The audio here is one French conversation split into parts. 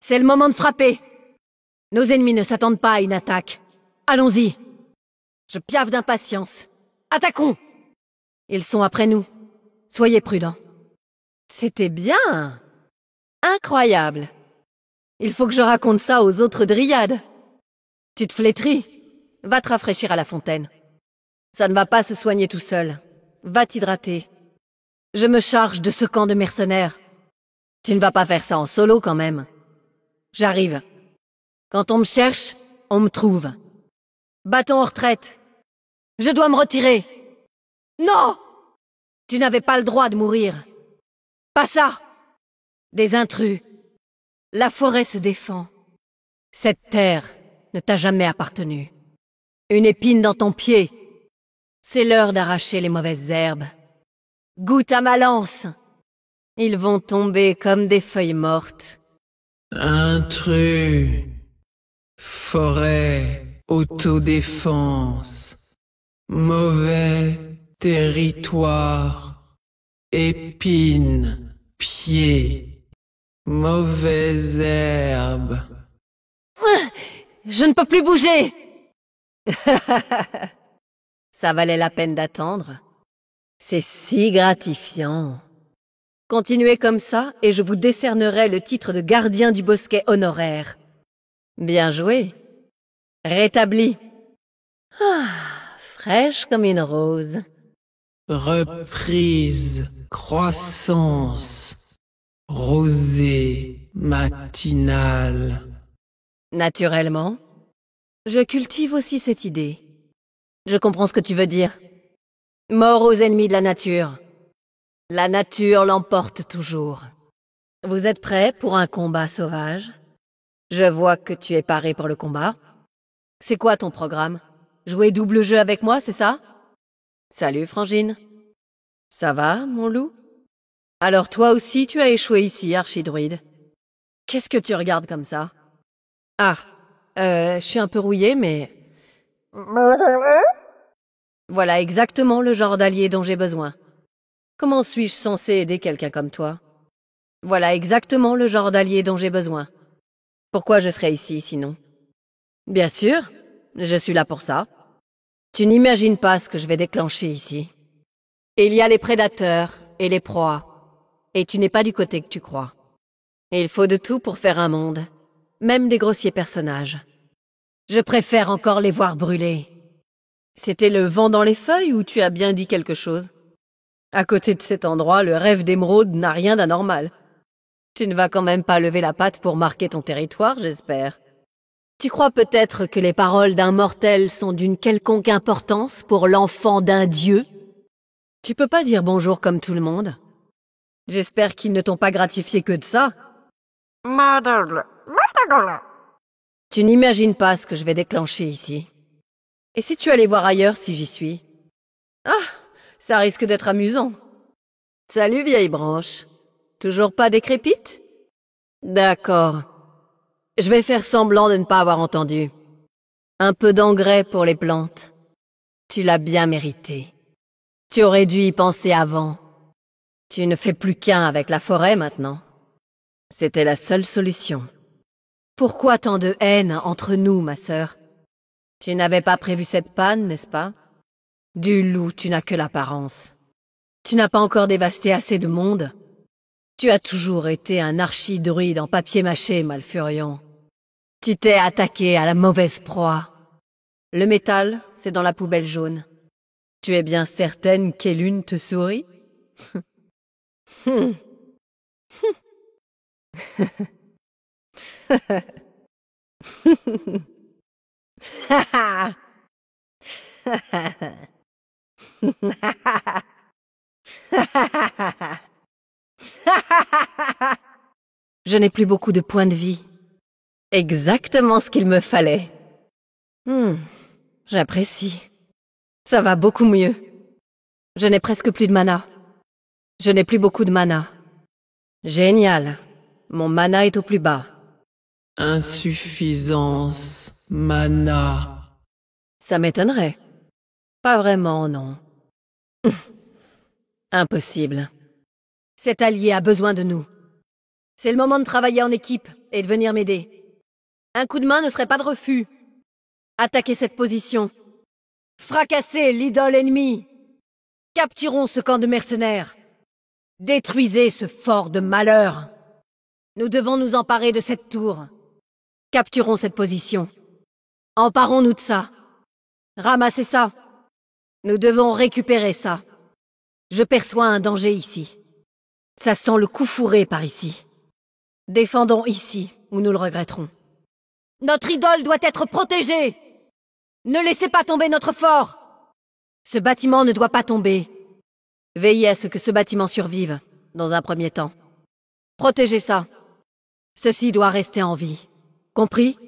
C'est le moment de frapper. Nos ennemis ne s'attendent pas à une attaque. Allons-y. Je piaffe d'impatience. Attaquons! Ils sont après nous. Soyez prudents. C'était bien. Incroyable. Il faut que je raconte ça aux autres dryades. Tu te flétris. Va te rafraîchir à la fontaine. Ça ne va pas se soigner tout seul. Va t'hydrater. Je me charge de ce camp de mercenaires. Tu ne vas pas faire ça en solo quand même. J'arrive. Quand on me cherche, on me trouve. Bâton en retraite. Je dois me retirer. Non! Tu n'avais pas le droit de mourir. Pas ça! Des intrus. La forêt se défend. Cette terre ne t'a jamais appartenu. Une épine dans ton pied. C'est l'heure d'arracher les mauvaises herbes. Goûte à ma lance. Ils vont tomber comme des feuilles mortes. Intrus. Forêt. Autodéfense. Mauvais territoire. Épines. Pieds. Mauvaise herbe. Je ne peux plus bouger! Ça valait la peine d'attendre. C'est si gratifiant. Continuez comme ça et je vous décernerai le titre de gardien du bosquet honoraire. Bien joué. Rétabli. Fraîche comme une rose. Reprise. Croissance. Rosée. Matinale. Naturellement. Je cultive aussi cette idée. Je comprends ce que tu veux dire. Mort aux ennemis de la nature. La nature l'emporte toujours. Vous êtes prêts pour un combat sauvage? Je vois que tu es paré pour le combat. C'est quoi ton programme? Jouer double jeu avec moi, c'est ça? Salut, Frangine. Ça va, mon loup? Alors toi aussi, tu as échoué ici, archidruide. Qu'est-ce que tu regardes comme ça? Ah, je suis un peu rouillée, mais... Voilà exactement le genre d'allié dont j'ai besoin. Comment suis-je censé aider quelqu'un comme toi? Voilà exactement le genre d'allié dont j'ai besoin. Pourquoi je serais ici, sinon? Bien sûr, je suis là pour ça. Tu n'imagines pas ce que je vais déclencher ici. Il y a les prédateurs et les proies, et tu n'es pas du côté que tu crois. Il faut de tout pour faire un monde, même des grossiers personnages. Je préfère encore les voir brûler. C'était le vent dans les feuilles ou tu as bien dit quelque chose? À côté de cet endroit, le rêve d'émeraude n'a rien d'anormal. Tu ne vas quand même pas lever la patte pour marquer ton territoire, j'espère. Tu crois peut-être que les paroles d'un mortel sont d'une quelconque importance pour l'enfant d'un dieu? Tu peux pas dire bonjour comme tout le monde. J'espère qu'ils ne t'ont pas gratifié que de ça. Tu n'imagines pas ce que je vais déclencher ici. Et si tu allais voir ailleurs si j'y suis? Ah, ça risque d'être amusant. Salut, vieille branche. Toujours pas décrépite? D'accord. Je vais faire semblant de ne pas avoir entendu. Un peu d'engrais pour les plantes. Tu l'as bien mérité. Tu aurais dû y penser avant. Tu ne fais plus qu'un avec la forêt maintenant. C'était la seule solution. Pourquoi tant de haine entre nous, ma sœur? Tu n'avais pas prévu cette panne, n'est-ce pas? Du loup, tu n'as que l'apparence. Tu n'as pas encore dévasté assez de monde. Tu as toujours été un archidruide en papier mâché, Malfurion. Tu t'es attaqué à la mauvaise proie. Le métal, c'est dans la poubelle jaune. Tu es bien certaine qu'Elune te sourit? Je n'ai plus beaucoup de points de vie. Exactement ce qu'il me fallait. J'apprécie. Ça va beaucoup mieux. Je n'ai presque plus de mana. Je n'ai plus beaucoup de mana. Génial. Mon mana est au plus bas. Insuffisance. Mana. Ça m'étonnerait. Pas vraiment, non. Impossible. Cet allié a besoin de nous. C'est le moment de travailler en équipe et de venir m'aider. Un coup de main ne serait pas de refus. Attaquez cette position. Fracassez l'idole ennemie. Capturons ce camp de mercenaires. Détruisez ce fort de malheur. Nous devons nous emparer de cette tour. Capturons cette position. Emparons-nous de ça. Ramassez ça. Nous devons récupérer ça. Je perçois un danger ici. Ça sent le coup fourré par ici. Défendons ici, ou nous le regretterons. Notre idole doit être protégée. Ne laissez pas tomber notre fort. Ce bâtiment ne doit pas tomber. Veillez à ce que ce bâtiment survive, dans un premier temps. Protégez ça. Ceci doit rester en vie. Compris?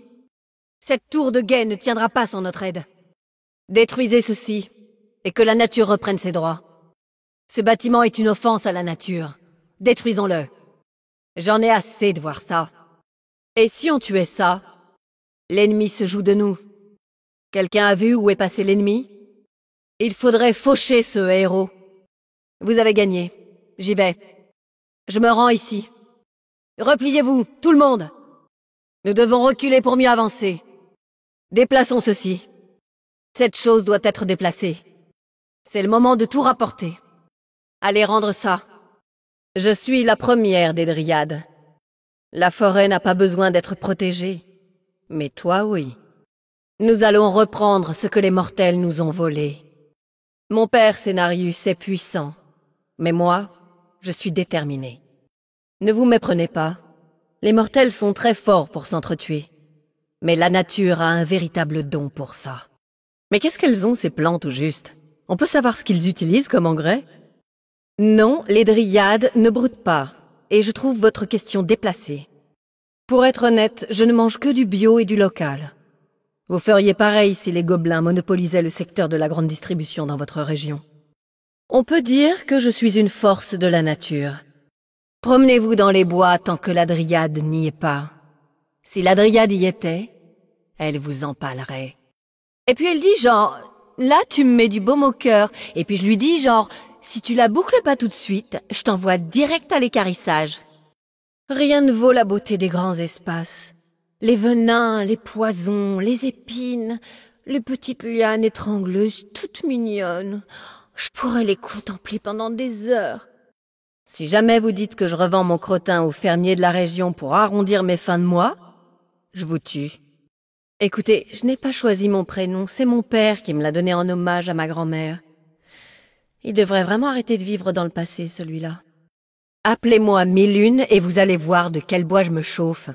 Cette tour de guet ne tiendra pas sans notre aide. Détruisez ceci, et que la nature reprenne ses droits. Ce bâtiment est une offense à la nature. Détruisons-le. J'en ai assez de voir ça. Et si on tuait ça? L'ennemi se joue de nous. Quelqu'un a vu où est passé l'ennemi? Il faudrait faucher ce héros. Vous avez gagné. J'y vais. Je me rends ici. Repliez-vous, tout le monde. Nous devons reculer pour mieux avancer. Déplaçons ceci. Cette chose doit être déplacée. C'est le moment de tout rapporter. Allez rendre ça. Je suis la première des dryades. La forêt n'a pas besoin d'être protégée. Mais toi, oui. Nous allons reprendre ce que les mortels nous ont volé. Mon père Scénarius est puissant. Mais moi, je suis déterminé. Ne vous méprenez pas. Les mortels sont très forts pour s'entretuer. Mais la nature a un véritable don pour ça. Mais qu'est-ce qu'elles ont, ces plantes, au juste? On peut savoir ce qu'ils utilisent comme engrais? Non, les dryades ne broutent pas. Et je trouve votre question déplacée. Pour être honnête, je ne mange que du bio et du local. Vous feriez pareil si les gobelins monopolisaient le secteur de la grande distribution dans votre région. On peut dire que je suis une force de la nature. Promenez-vous dans les bois tant que la dryade n'y est pas. Si la dryade y était, elle vous empalerait. Et puis elle dit genre, là tu me mets du baume au cœur. Et puis je lui dis genre, si tu la boucles pas tout de suite, je t'envoie direct à l'équarrissage. Rien ne vaut la beauté des grands espaces. Les venins, les poisons, les épines, les petites lianes étrangleuses, toutes mignonnes. Je pourrais les contempler pendant des heures. Si jamais vous dites que je revends mon crottin aux fermiers de la région pour arrondir mes fins de mois, je vous tue. Écoutez, je n'ai pas choisi mon prénom, c'est mon père qui me l'a donné en hommage à ma grand-mère. Il devrait vraiment arrêter de vivre dans le passé, celui-là. Appelez-moi Milune et vous allez voir de quel bois je me chauffe.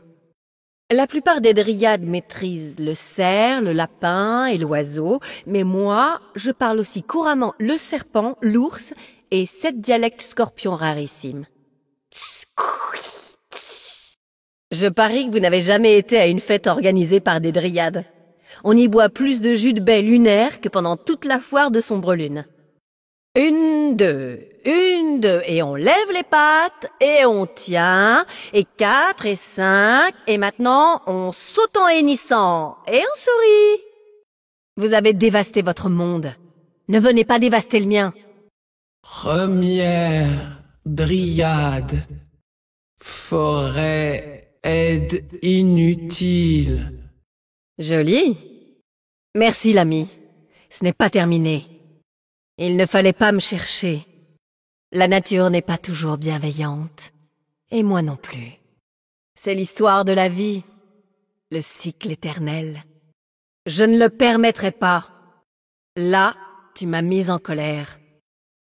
La plupart des dryades maîtrisent le cerf, le lapin et l'oiseau, mais moi, je parle aussi couramment le serpent, l'ours et 7 dialectes scorpions rarissimes. Je parie que vous n'avez jamais été à une fête organisée par des dryades. On y boit plus de jus de baie lunaire que pendant toute la foire de Sombrelune. 1, 2, 1, 2, et on lève les pattes, et on tient, et 4, et 5, et maintenant on saute en hennissant, et on sourit. Vous avez dévasté votre monde. Ne venez pas dévaster le mien. Première dryade. Forêt, aide inutile. Joli. Merci, l'ami. Ce n'est pas terminé. Il ne fallait pas me chercher. La nature n'est pas toujours bienveillante. Et moi non plus. C'est l'histoire de la vie. Le cycle éternel. Je ne le permettrai pas. Là, tu m'as mise en colère.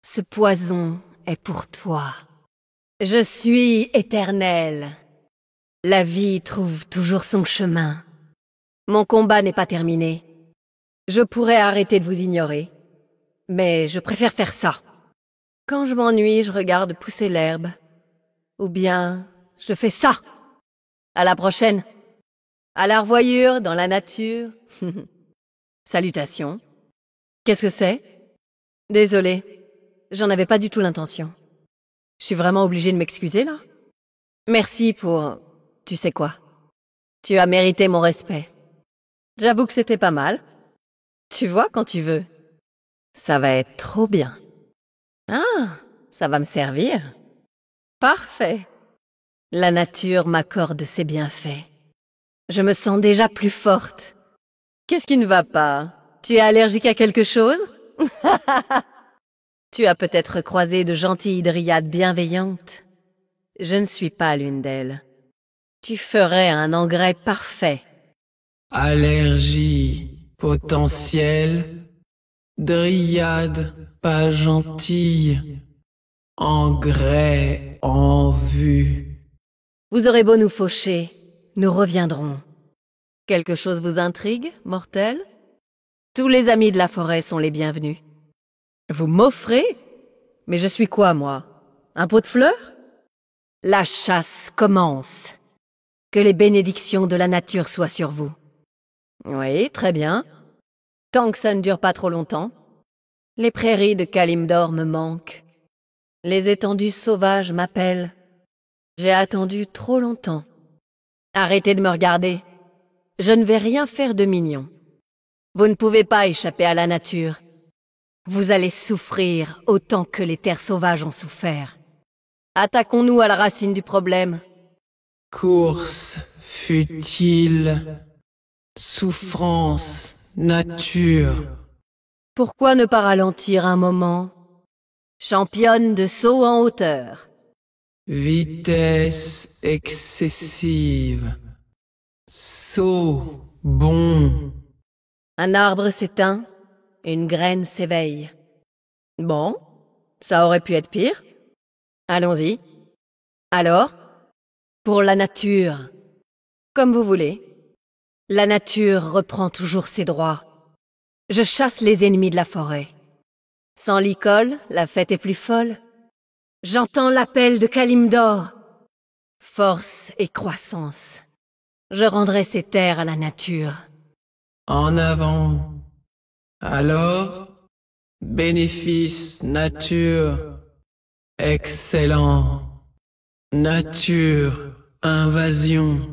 Ce poison est pour toi. Je suis éternelle. La vie trouve toujours son chemin. Mon combat n'est pas terminé. Je pourrais arrêter de vous ignorer. Mais je préfère faire ça. Quand je m'ennuie, je regarde pousser l'herbe. Ou bien, je fais ça. À la prochaine. À la revoyure dans la nature. Salutations. Qu'est-ce que c'est? Désolée. J'en avais pas du tout l'intention. Je suis vraiment obligée de m'excuser, là? Merci pour... Tu sais quoi? Tu as mérité mon respect. J'avoue que c'était pas mal. Tu vois quand tu veux. Ça va être trop bien. Ah, ça va me servir. Parfait. La nature m'accorde ses bienfaits. Je me sens déjà plus forte. Qu'est-ce qui ne va pas? Tu es allergique à quelque chose? Tu as peut-être croisé de gentilles dryades bienveillantes. Je ne suis pas l'une d'elles. Tu ferais un engrais parfait. Allergie potentielle. Dryade pas gentille. Engrais en vue. Vous aurez beau nous faucher, nous reviendrons. Quelque chose vous intrigue, mortel? Tous les amis de la forêt sont les bienvenus. Vous m'offrez? Mais je suis quoi, moi? Un pot de fleurs? La chasse commence. Que les bénédictions de la nature soient sur vous. Oui, très bien. Tant que ça ne dure pas trop longtemps. Les prairies de Kalimdor me manquent. Les étendues sauvages m'appellent. J'ai attendu trop longtemps. Arrêtez de me regarder. Je ne vais rien faire de mignon. Vous ne pouvez pas échapper à la nature. Vous allez souffrir autant que les terres sauvages ont souffert. Attaquons-nous à la racine du problème. Course futile. Souffrance, nature. Pourquoi ne pas ralentir un moment? Championne de saut en hauteur. Vitesse excessive. Saut bon. Un arbre s'éteint, une graine s'éveille. Bon, ça aurait pu être pire. Allons-y. Alors, pour la nature, comme vous voulez. La nature reprend toujours ses droits. Je chasse les ennemis de la forêt. Sans l'icole, la fête est plus folle. J'entends l'appel de Kalimdor. Force et croissance. Je rendrai ces terres à la nature. En avant. Alors, bénéfice, nature. Excellent. Nature, invasion.